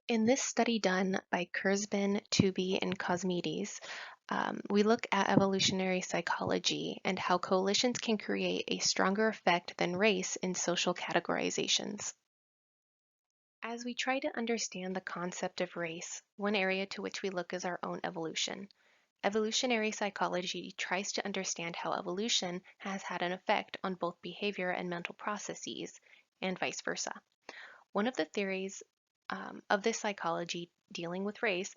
In this study done by Kurzban, Tooby, and Cosmides, we look at evolutionary psychology and how coalitions can create a stronger effect than race in social categorizations. As we try to understand the concept of race, one area to which we look is our own evolution. Evolutionary psychology tries to understand how evolution has had an effect on both behavior and mental processes, and vice versa. One of the theories of this psychology dealing with race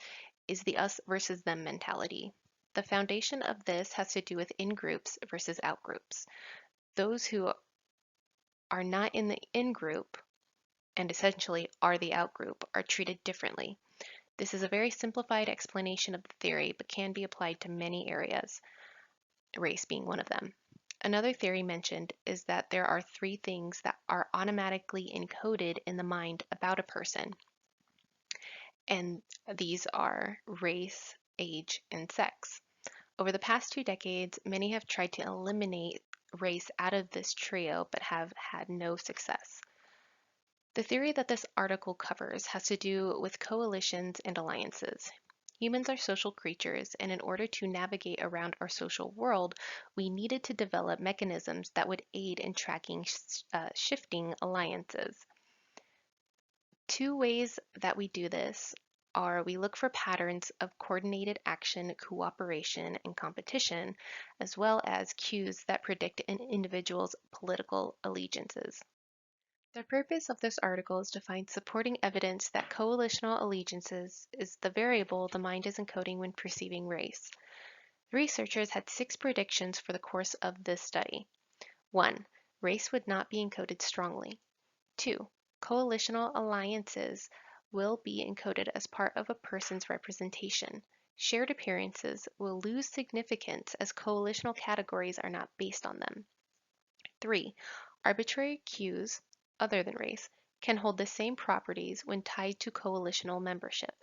is the us versus them mentality. The foundation of this has to do with in groups versus out groups. Those who are not in the in group and essentially are the out group are treated differently. This is a very simplified explanation of the theory, but can be applied to many areas, race being one of them. Another theory mentioned is that there are three things that are automatically encoded in the mind about a person, and these are race, age, and sex. Over the past 2 decades, many have tried to eliminate race out of this trio but have had no success. The theory that this article covers has to do with coalitions and alliances. Humans are social creatures, and in order to navigate around our social world, we needed to develop mechanisms that would aid in tracking shifting alliances. Two ways that we do this are we look for patterns of coordinated action, cooperation, and competition, as well as cues that predict an individual's political allegiances. The purpose of this article is to find supporting evidence that coalitional allegiances is the variable the mind is encoding when perceiving race. The researchers had 6 predictions for the course of this study. 1. Race would not be encoded strongly. 2. Coalitional alliances will be encoded as part of a person's representation. Shared appearances will lose significance as coalitional categories are not based on them. 3. Arbitrary cues, other than race, can hold the same properties when tied to coalitional membership.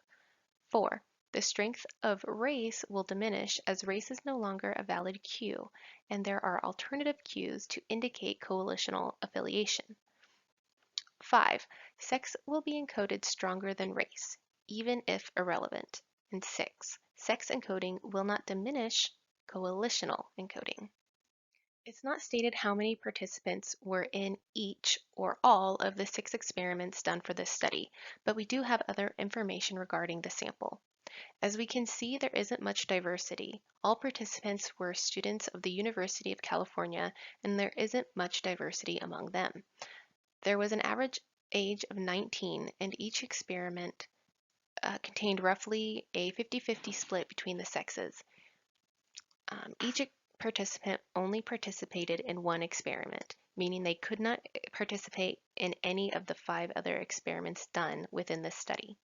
4. The strength of race will diminish as race is no longer a valid cue, and there are alternative cues to indicate coalitional affiliation. 5. Sex will be encoded stronger than race, even if irrelevant. And 6. Sex encoding will not diminish coalitional encoding. It's not stated how many participants were in each or all of the 6 experiments done for this study, but we do have other information regarding the sample. As we can see, there isn't much diversity. All participants were students of the University of California, and there isn't much diversity among them. There was an average age of 19, and each experiment contained roughly a 50-50 split between the sexes. Each participant only participated in one experiment, meaning they could not participate in any of the 5 other experiments done within this study.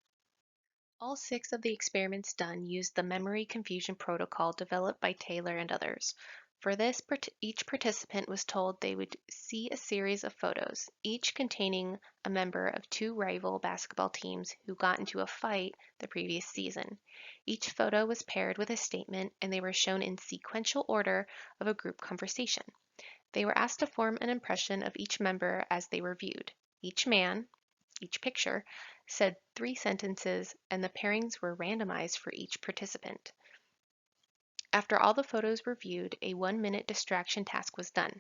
All 6 of the experiments done used the memory confusion protocol developed by Taylor and others. For this, each participant was told they would see a series of photos, each containing a member of 2 rival basketball teams who got into a fight the previous season. Each photo was paired with a statement, and they were shown in sequential order of a group conversation. They were asked to form an impression of each member as they were viewed. Each picture, said 3 sentences, and the pairings were randomized for each participant. After all the photos were viewed, a 1-minute distraction task was done.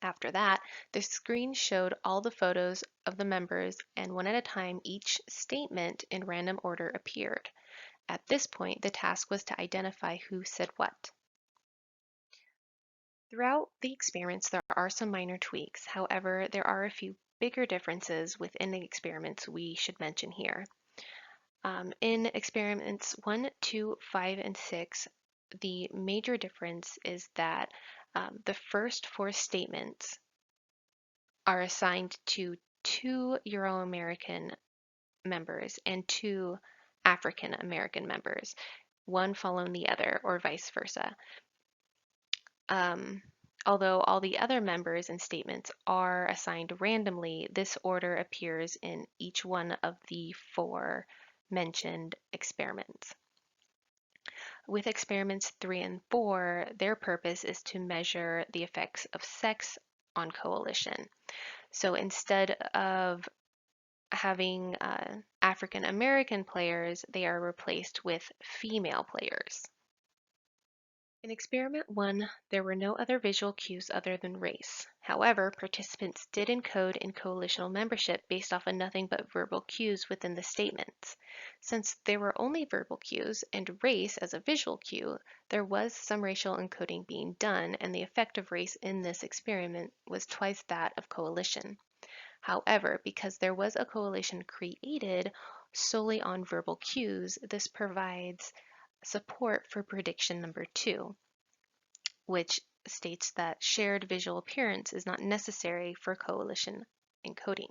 After that, the screen showed all the photos of the members, and one at a time, each statement in random order appeared. At this point, the task was to identify who said what. Throughout the experiments, there are some minor tweaks. However, there are a few bigger differences within the experiments we should mention here. In experiments 1, 2, 5, and 6, the major difference is that the first 4 statements are assigned to 2 Euro-American members and 2 African American members, one following the other, or vice versa. Although all the other members and statements are assigned randomly, this order appears in each one of the 4 mentioned experiments. With experiments 3 and 4, their purpose is to measure the effects of sex on coalition. So instead of having African American players, they are replaced with female players. In experiment 1, there were no other visual cues other than race. However, participants did encode in coalitional membership based off of nothing but verbal cues within the statements. Since there were only verbal cues and race as a visual cue, there was some racial encoding being done, and the effect of race in this experiment was twice that of coalition. However, because there was a coalition created solely on verbal cues, this provides support for prediction number 2, which states that shared visual appearance is not necessary for coalition encoding.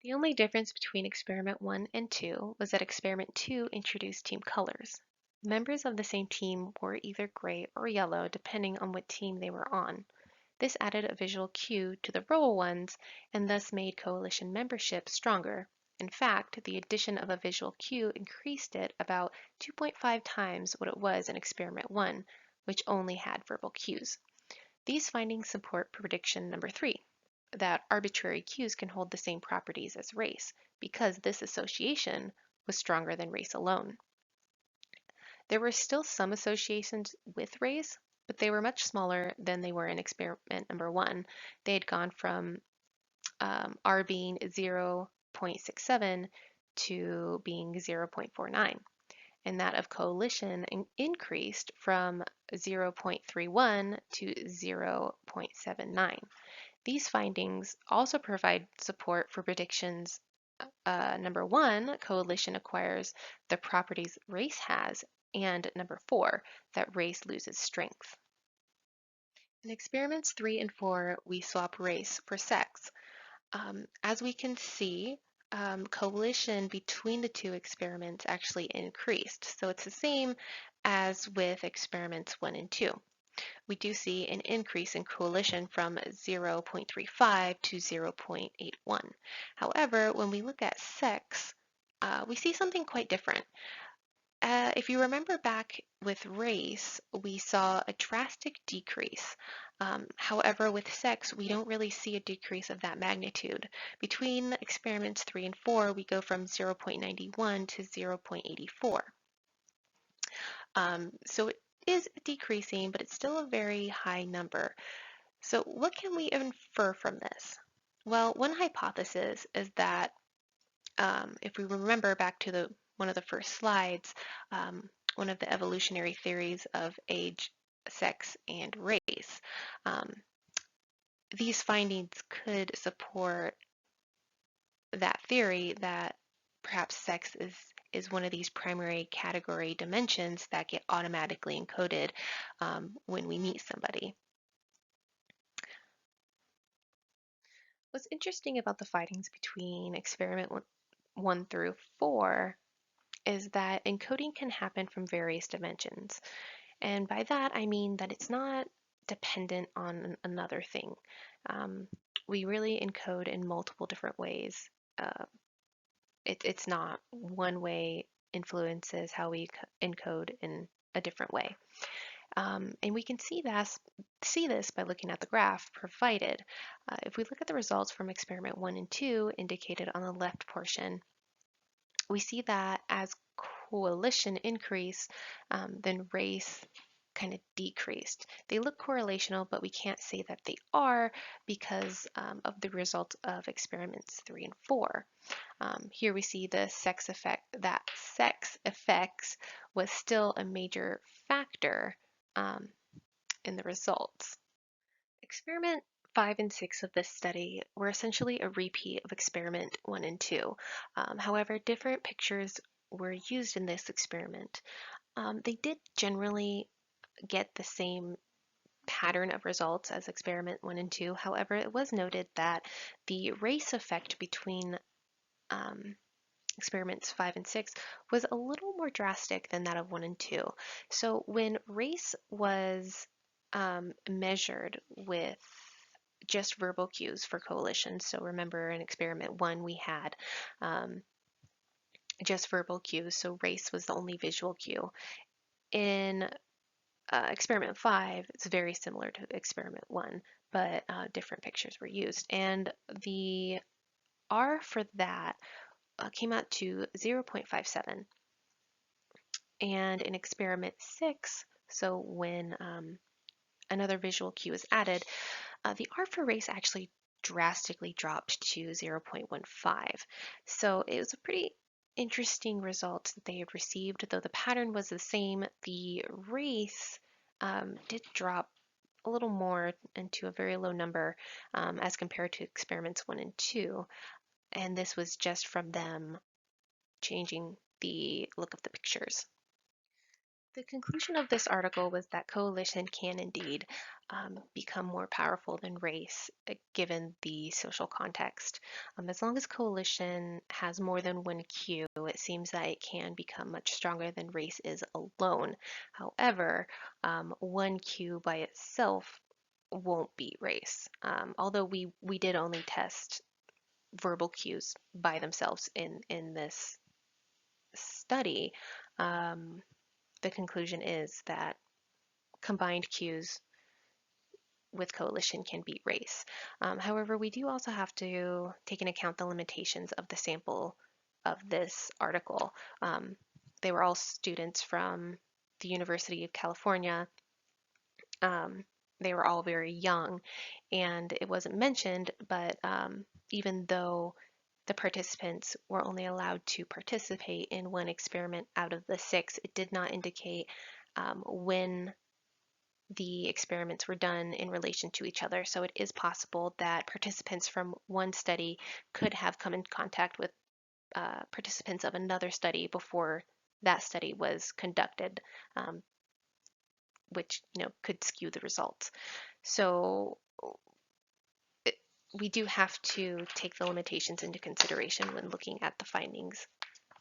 The only difference between experiment 1 and 2 was that experiment 2 introduced team colors. Members of the same team wore either gray or yellow depending on what team they were on. This added a visual cue to the role ones and thus made coalition membership stronger. In fact, the addition of a visual cue increased it about 2.5 times what it was in experiment 1, which only had verbal cues. These findings support prediction number 3, that arbitrary cues can hold the same properties as race, because this association was stronger than race alone. There were still some associations with race, but they were much smaller than they were in experiment number 1. They had gone from R being 0.67 to being 0.49, and that of coalition increased from 0.31 to 0.79. These findings also provide support for predictions number 1, coalition acquires the properties race has, and number 4, that race loses strength. In experiments 3 and 4, we swap race for sex. As we can see, coalition between the two experiments actually increased. So it's the same as with experiments 1 and 2. We do see an increase in coalition from 0.35 to 0.81. However, when we look at sex, we see something quite different. If you remember back with race, we saw a drastic decrease. However, with sex, we don't really see a decrease of that magnitude. Between experiments 3 and 4, we go from 0.91 to 0.84. So it is decreasing, but it's still a very high number. So what can we infer from this? Well, one hypothesis is that if we remember back to one of the first slides, one of the evolutionary theories of age, sex, and race, these findings could support that theory that perhaps sex is one of these primary category dimensions that get automatically encoded when we meet somebody. What's interesting about the findings between experiment 1 through 4 is that encoding can happen from various dimensions. And by that, I mean that it's not dependent on another thing. We really encode in multiple different ways. It's not one way influences how we encode in a different way. And we can see this by looking at the graph provided. If we look at the results from experiment 1 and 2 indicated on the left portion, we see that as coalition increased, then race kind of decreased. They look correlational, but we can't say that they are because of the results of experiments 3 and 4. Here we see the sex effect, that sex effects was still a major factor in the results. Experiment 5 and 6 of this study were essentially a repeat of experiment 1 and 2. However, different pictures were used in this experiment. They did generally get the same pattern of results as experiment 1 and 2. However, it was noted that the race effect between experiments 5 and 6 was a little more drastic than that of 1 and 2. So when race was measured with just verbal cues for coalition, so remember in experiment 1 we had just verbal cues, so race was the only visual cue. In experiment 5, it's very similar to experiment 1, but different pictures were used. And the R for that came out to 0.57. And in experiment 6, so when another visual cue is added, the R for race actually drastically dropped to 0.15. So it was a pretty interesting result that they had received. Though the pattern was the same, the race did drop a little more into a very low number as compared to experiments 1 and 2. And this was just from them changing the look of the pictures. The conclusion of this article was that coalition can indeed become more powerful than race given the social context. As long as coalition has more than one cue, it seems that it can become much stronger than race is alone. However, one cue by itself won't beat race. Although we did only test verbal cues by themselves in this study, the conclusion is that combined cues with coalition can beat race. However, we do also have to take into account the limitations of the sample of this article. They were all students from the University of California. They were all very young, and it wasn't mentioned, but even though the participants were only allowed to participate in one experiment out of the 6, it did not indicate when the experiments were done in relation to each other. So it is possible that participants from one study could have come in contact with participants of another study before that study was conducted, which could skew the results. So we do have to take the limitations into consideration when looking at the findings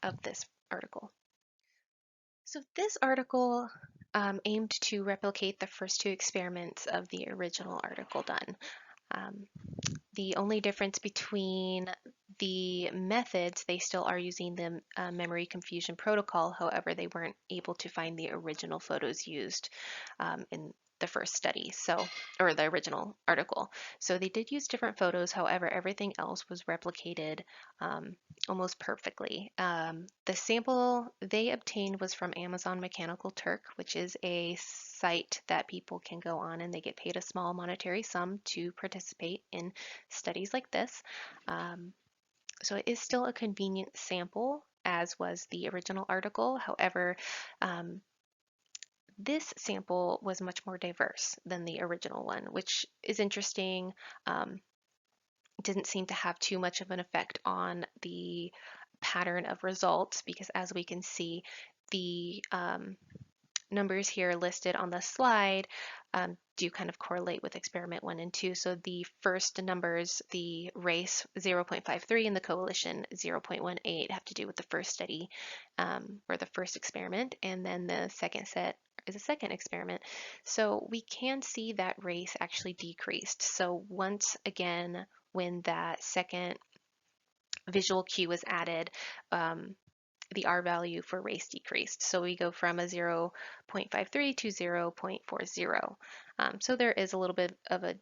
of this article. So this article aimed to replicate the first 2 experiments of the original article done. The only difference between the methods, they still are using the memory confusion protocol. However, they weren't able to find the original photos used in the first study, or the original article. So they did use different photos. However, everything else was replicated almost perfectly. The sample they obtained was from Amazon Mechanical Turk, which is a site that people can go on and they get paid a small monetary sum to participate in studies like this. So it is still a convenient sample, as was the original article. However, this sample was much more diverse than the original one, which is interesting. Didn't seem to have too much of an effect on the pattern of results because, as we can see, the numbers here listed on the slide do kind of correlate with experiment 1 and 2. So the first numbers, the race 0.53 and the coalition 0.18, have to do with the first study or the first experiment, and then the second set is a second experiment. So we can see that race actually decreased. So once again, when that second visual cue was added, the R value for race decreased. So we go from a 0.53 to 0.40. So there is a little bit of a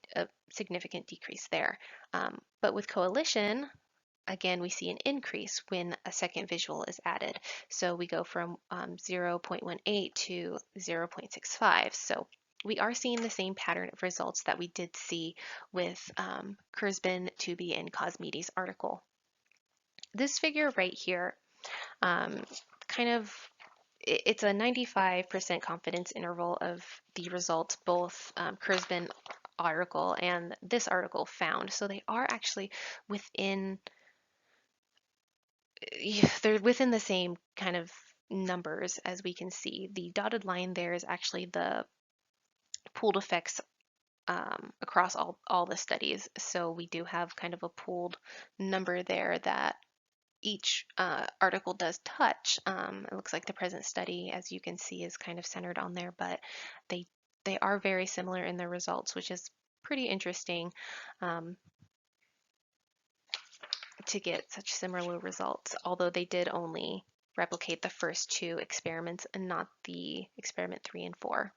significant decrease there. But with coalition, again, we see an increase when a second visual is added. So we go from 0.18 to 0.65. So we are seeing the same pattern of results that we did see with Kurzban, Tooby, and Cosmides' article. This figure right here kind of, it's a 95% confidence interval of the results both Kurzban article and this article found. So they are actually within, they're within the same kind of numbers as we can see. The dotted line there is actually the pooled effects across all the studies. So we do have kind of a pooled number there that each article does touch. It looks like the present study, as you can see, is kind of centered on there, but they are very similar in their results, which is pretty interesting to get such similar results, although they did only replicate the first 2 experiments and not the experiment 3 and 4.